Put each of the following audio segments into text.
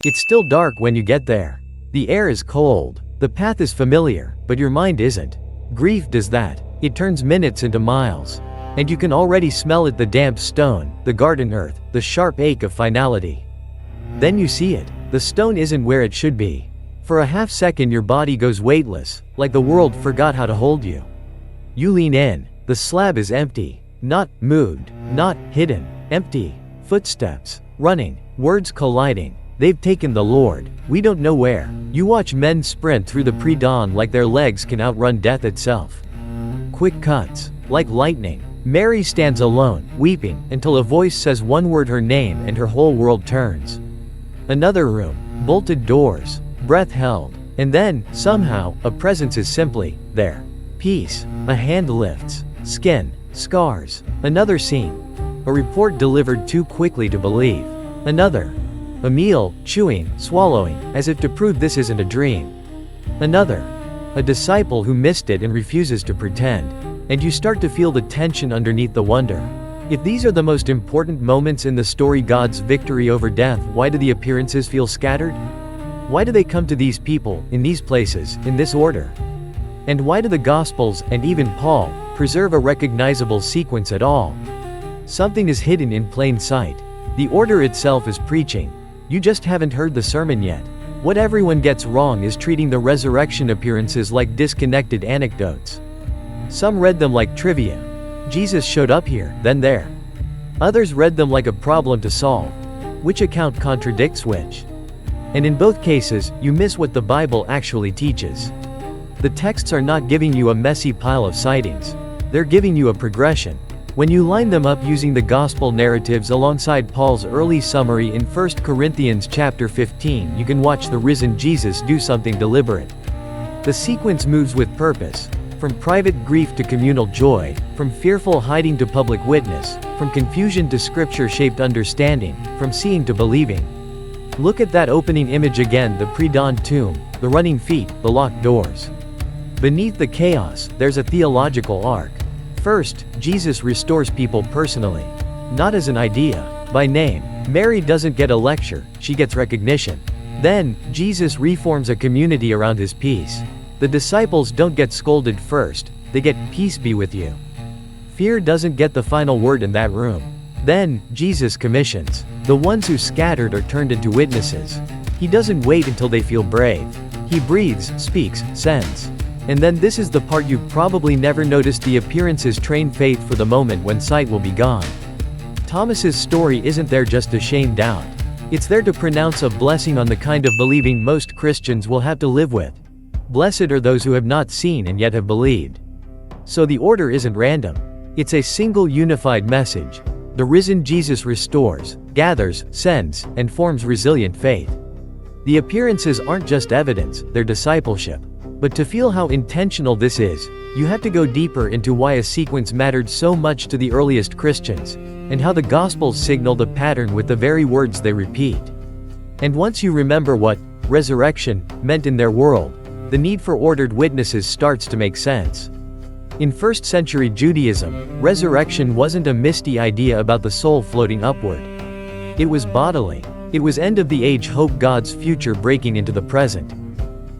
It's still dark when you get there. The air is cold. The path is familiar, but your mind isn't. Grief does that. It turns minutes into miles. And you can already smell it: the damp stone, the garden earth, the sharp ache of finality. Then you see it. The stone isn't where it should be. For a half second your body goes weightless, like the world forgot how to hold you. You lean in. The slab is empty. Not moved, not hidden. Empty. Footsteps. Running. Words colliding. They've taken the Lord. We don't know where. You watch men sprint through the pre-dawn like their legs can outrun death itself. Quick cuts. Like lightning. Mary stands alone, weeping, until a voice says one word, her name, and her whole world turns. Another room. Bolted doors. Breath held. And then, somehow, a presence is simply there. Peace. A hand lifts. Skin. Scars. Another scene. A report delivered too quickly to believe. Another. A meal, chewing, swallowing, as if to prove this isn't a dream. Another. A disciple who missed it and refuses to pretend. And you start to feel the tension underneath the wonder. If these are the most important moments in the story, God's victory over death, why do the appearances feel scattered? Why do they come to these people, in these places, in this order? And why do the Gospels, and even Paul, preserve a recognizable sequence at all? Something is hidden in plain sight. The order itself is preaching. You just haven't heard the sermon yet. What everyone gets wrong is treating the resurrection appearances like disconnected anecdotes. Some read them like trivia. Jesus showed up here, then there. Others read them like a problem to solve. Which account contradicts which? And in both cases, you miss what the Bible actually teaches. The texts are not giving you a messy pile of sightings. They're giving you a progression. When you line them up using the gospel narratives alongside Paul's early summary in 1 Corinthians chapter 15, you can watch the risen Jesus do something deliberate. The sequence moves with purpose. From private grief to communal joy, from fearful hiding to public witness, from confusion to scripture-shaped understanding, from seeing to believing. Look at that opening image again: the pre-dawn tomb, the running feet, the locked doors. Beneath the chaos, there's a theological arc. First, Jesus restores people personally. Not as an idea. By name. Mary doesn't get a lecture, she gets recognition. Then, Jesus reforms a community around his peace. The disciples don't get scolded first, they get "peace be with you." Fear doesn't get the final word in that room. Then, Jesus commissions. The ones who scattered are turned into witnesses. He doesn't wait until they feel brave. He breathes, speaks, sends. And then this is the part you've probably never noticed: the appearances train faith for the moment when sight will be gone. Thomas's story isn't there just to shame doubt. It's there to pronounce a blessing on the kind of believing most Christians will have to live with. Blessed are those who have not seen and yet have believed. So the order isn't random. It's a single unified message. The risen Jesus restores, gathers, sends, and forms resilient faith. The appearances aren't just evidence, they're discipleship. But to feel how intentional this is, you have to go deeper into why a sequence mattered so much to the earliest Christians, and how the Gospels signal the pattern with the very words they repeat. And once you remember what resurrection meant in their world, the need for ordered witnesses starts to make sense. In first-century Judaism, resurrection wasn't a misty idea about the soul floating upward. It was bodily. It was end-of-the-age hope, God's future breaking into the present.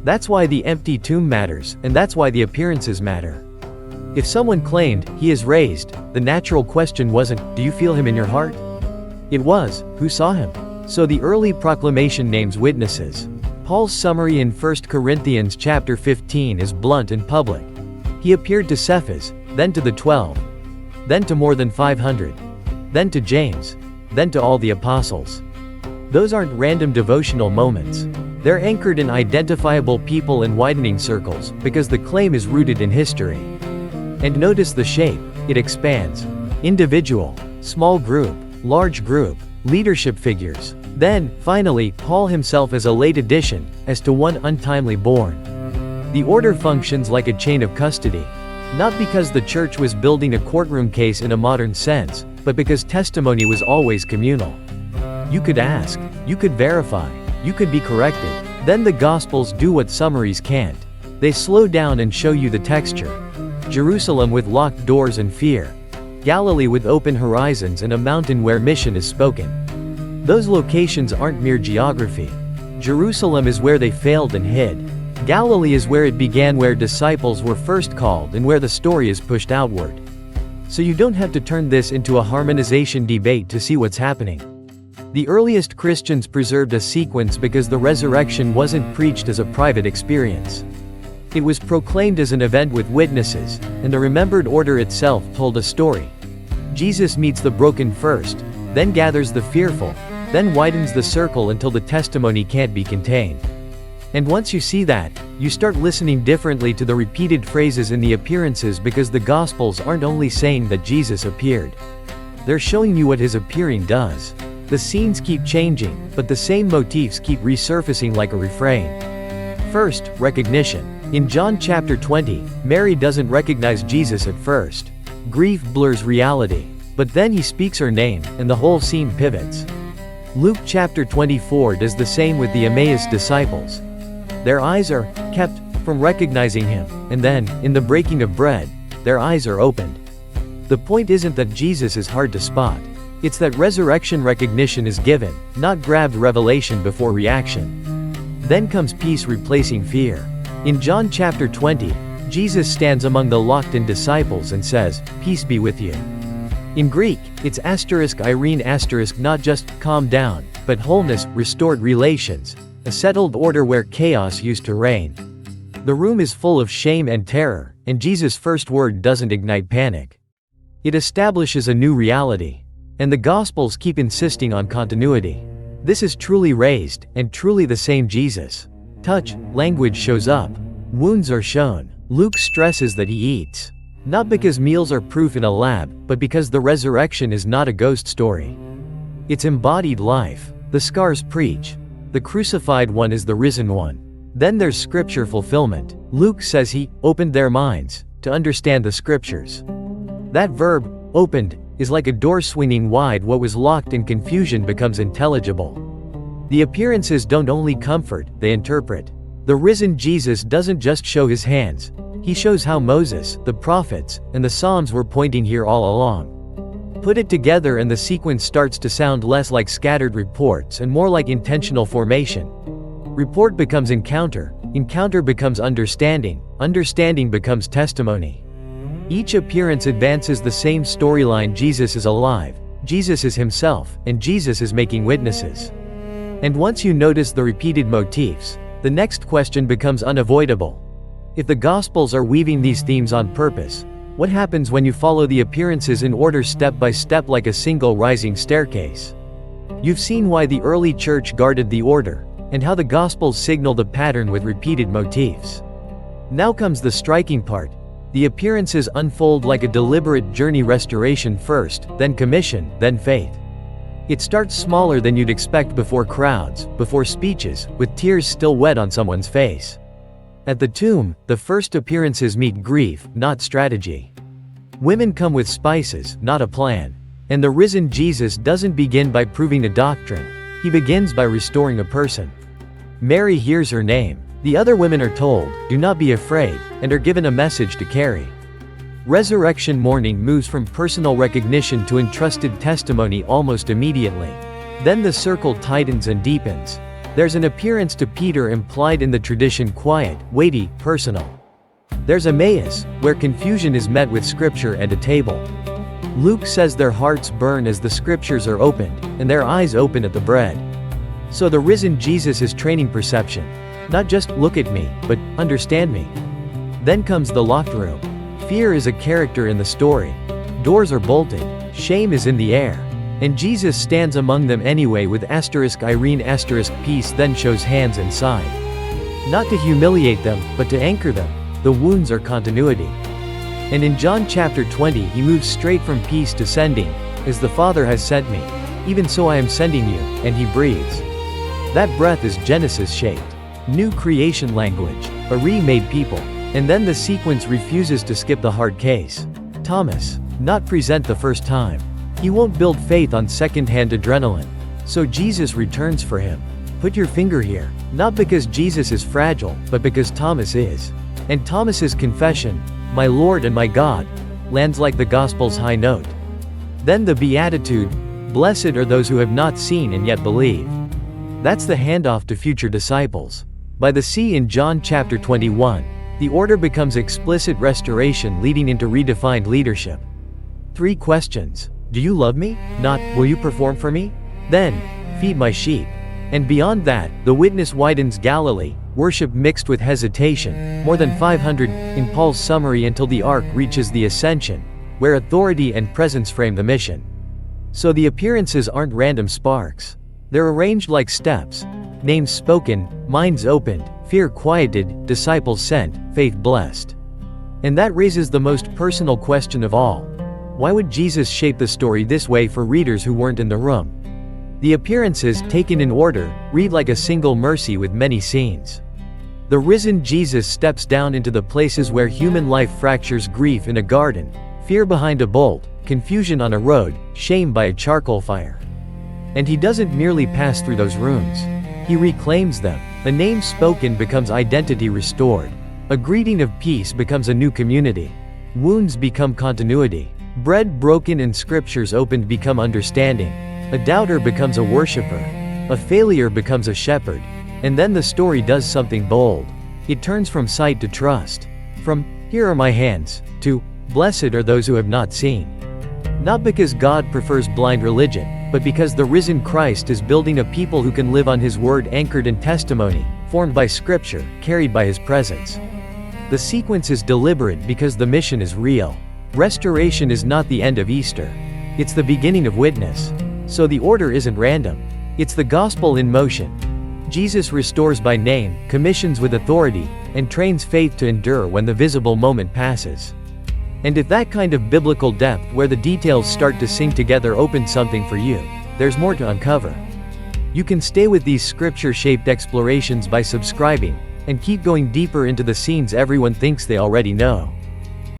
That's why the empty tomb matters, and that's why the appearances matter. If someone claimed, "He is raised," the natural question wasn't, "Do you feel him in your heart?" It was, "Who saw him?" So the early proclamation names witnesses. Paul's summary in 1 Corinthians chapter 15 is blunt and public. He appeared to Cephas, then to the 12, then to more than 500, then to James, then to all the apostles. Those aren't random devotional moments. They're anchored in identifiable people and widening circles, because the claim is rooted in history. And notice the shape. It expands. Individual, small group, large group, leadership figures. Then, finally, Paul himself as a late addition, as to one untimely born. The order functions like a chain of custody. Not because the church was building a courtroom case in a modern sense, but because testimony was always communal. You could ask, you could verify, you could be corrected. Then the Gospels do what summaries can't. They slow down and show you the texture. Jerusalem with locked doors and fear. Galilee with open horizons and a mountain where mission is spoken. Those locations aren't mere geography. Jerusalem is where they failed and hid. Galilee is where it began, where disciples were first called, and where the story is pushed outward. So you don't have to turn this into a harmonization debate to see what's happening. The earliest Christians preserved a sequence because the resurrection wasn't preached as a private experience. It was proclaimed as an event with witnesses, and the remembered order itself told a story. Jesus meets the broken first, then gathers the fearful, then widens the circle until the testimony can't be contained. And once you see that, you start listening differently to the repeated phrases in the appearances, because the Gospels aren't only saying that Jesus appeared. They're showing you what his appearing does. The scenes keep changing, but the same motifs keep resurfacing like a refrain. First, recognition. In John chapter 20, Mary doesn't recognize Jesus at first. Grief blurs reality. But then he speaks her name, and the whole scene pivots. Luke chapter 24 does the same with the Emmaus disciples. Their eyes are kept from recognizing him, and then, in the breaking of bread, their eyes are opened. The point isn't that Jesus is hard to spot. It's that resurrection recognition is given, not grabbed revelation before reaction. Then comes peace replacing fear. In John chapter 20, Jesus stands among the locked-in disciples and says, "Peace be with you." In Greek, it's Irene not just calm down, but wholeness, restored relations, a settled order where chaos used to reign. The room is full of shame and terror, and Jesus' first word doesn't ignite panic. It establishes a new reality. And the Gospels keep insisting on continuity. This is truly raised, and truly the same Jesus. Touch, language shows up. Wounds are shown. Luke stresses that he eats. Not because meals are proof in a lab, but because the resurrection is not a ghost story. It's embodied life. The scars preach. The crucified one is the risen one. Then there's scripture fulfillment. Luke says he opened their minds to understand the scriptures. That verb, opened, is like a door swinging wide. What was locked in confusion becomes intelligible. The appearances don't only comfort, they interpret. The risen Jesus doesn't just show his hands. He shows how Moses, the prophets, and the Psalms were pointing here all along. Put it together and the sequence starts to sound less like scattered reports and more like intentional formation. Report becomes encounter, encounter becomes understanding, understanding becomes testimony. Each appearance advances the same storyline: Jesus is alive, Jesus is himself, and Jesus is making witnesses. And once you notice the repeated motifs, the next question becomes unavoidable. If the Gospels are weaving these themes on purpose, what happens when you follow the appearances in order step by step like a single rising staircase? You've seen why the early church guarded the order, and how the Gospels signal the pattern with repeated motifs. Now comes the striking part. The appearances unfold like a deliberate journey: restoration first, then commission, then faith. It starts smaller than you'd expect, before crowds, before speeches, with tears still wet on someone's face. At the tomb, the first appearances meet grief, not strategy. Women come with spices, not a plan. And the risen Jesus doesn't begin by proving a doctrine. He begins by restoring a person. Mary hears her name. The other women are told, "Do not be afraid," and are given a message to carry. Resurrection morning moves from personal recognition to entrusted testimony almost immediately. Then the circle tightens and deepens. There's an appearance to Peter implied in the tradition: quiet, weighty, personal. There's Emmaus, where confusion is met with scripture and a table. Luke says their hearts burn as the scriptures are opened, and their eyes open at the bread. So the risen Jesus is training perception. Not just look at me, but understand me. Then comes the locked room. Fear is a character in the story. Doors are bolted. Shame is in the air. And Jesus stands among them anyway with Irene peace, then shows hands and side. Not to humiliate them, but to anchor them. The wounds are continuity. And in John chapter 20 he moves straight from peace to sending. As the Father has sent me, even so I am sending you, and he breathes. That breath is Genesis-shaped. New creation language. A remade people. And then the sequence refuses to skip the hard case. Thomas. Not present the first time. He won't build faith on second-hand adrenaline. So Jesus returns for him. Put your finger here. Not because Jesus is fragile, but because Thomas is. And Thomas's confession, "My Lord and my God," lands like the Gospel's high note. Then the Beatitude, "Blessed are those who have not seen and yet believe." That's the handoff to future disciples. By the sea in John chapter 21, the order becomes explicit restoration leading into redefined leadership. 3 questions. Do you love me? Not, will you perform for me? Then, feed my sheep. And beyond that, the witness widens Galilee, worship mixed with hesitation, more than 500, in Paul's summary until the ark reaches the ascension, where authority and presence frame the mission. So the appearances aren't random sparks. They're arranged like steps. Names spoken, minds opened, fear quieted, disciples sent, faith blessed. And that raises the most personal question of all. Why would Jesus shape the story this way for readers who weren't in the room? The appearances, taken in order, read like a single mercy with many scenes. The risen Jesus steps down into the places where human life fractures: grief in a garden, fear behind a bolt, confusion on a road, shame by a charcoal fire. And he doesn't merely pass through those rooms. He reclaims them. A name spoken becomes identity restored. A greeting of peace becomes a new community. Wounds become continuity. Bread broken and scriptures opened become understanding. A doubter becomes a worshiper. A failure becomes a shepherd. And then the story does something bold. It turns from sight to trust. From, "Here are my hands," to, "Blessed are those who have not seen." Not because God prefers blind religion, but because the risen Christ is building a people who can live on His word, anchored in testimony, formed by Scripture, carried by His presence. The sequence is deliberate because the mission is real. Restoration is not the end of Easter. It's the beginning of witness. So the order isn't random. It's the gospel in motion. Jesus restores by name, commissions with authority, and trains faith to endure when the visible moment passes. And if that kind of biblical depth where the details start to sing together opens something for you, there's more to uncover. You can stay with these scripture-shaped explorations by subscribing, and keep going deeper into the scenes everyone thinks they already know.